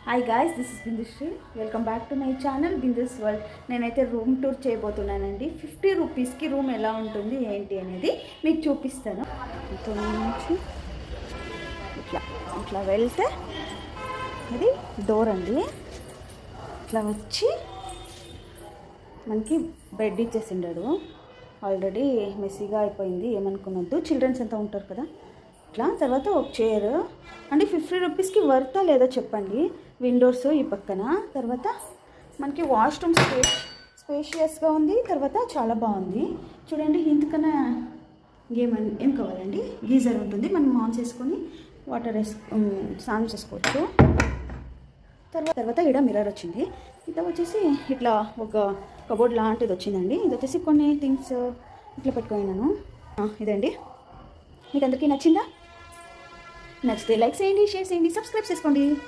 Hi guys, this is Bindusri. Welcome back to my channel Bindu's world. నేనైతే room tour చేయబోతున్నానండి. 50 రూపీస్కి room ఎలా ఉంటుంది ఏంటి అనేది మీకు చూపిస్తాను. ఇక్కడ నుంచి ఇట్లా ఇట్లా వెళ్తే ఇది డోర్ అండి. ఇట్లా వచ్చి మనకి బెడ్ ఇచ్చేసిండాడు. ఆల్రెడీ మెస్సీగా అయిపోయింది, ఏమనుకున్నద్దు. చిల్డ్రన్స్ అంతా ఉంటారు కదా. ఇట్లా తర్వాత ఒక చైర్ అంటే 50 రూపీస్కి వర్తా లేదో చెప్పండి. విండోస్ ఈ పక్కన, తర్వాత మనకి వాష్రూమ్ స్పేషియస్గా ఉంది. తర్వాత చాలా బాగుంది చూడండి. ఇంతకన్నా ఏం కావాలండి, గీజర్ ఉంటుంది, మనం ఆన్ చేసుకొని వాటర్ స్నానం చేసుకోవచ్చు. తర్వాత ఇక్కడ మిర్రర్ వచ్చింది. ఇట్లా వచ్చేసి ఇట్లా ఒక కబోర్డ్ లాంటిది వచ్చిందండి. ఇది వచ్చేసి కొన్ని థింగ్స్ ఇట్లా పెట్టుకున్నాను. ఇదండి. మీకు అందరికీ నచ్చిందా? నచ్చితే లైక్ చేయండి, షేర్ చేయండి, సబ్స్క్రైబ్ చేసుకోండి.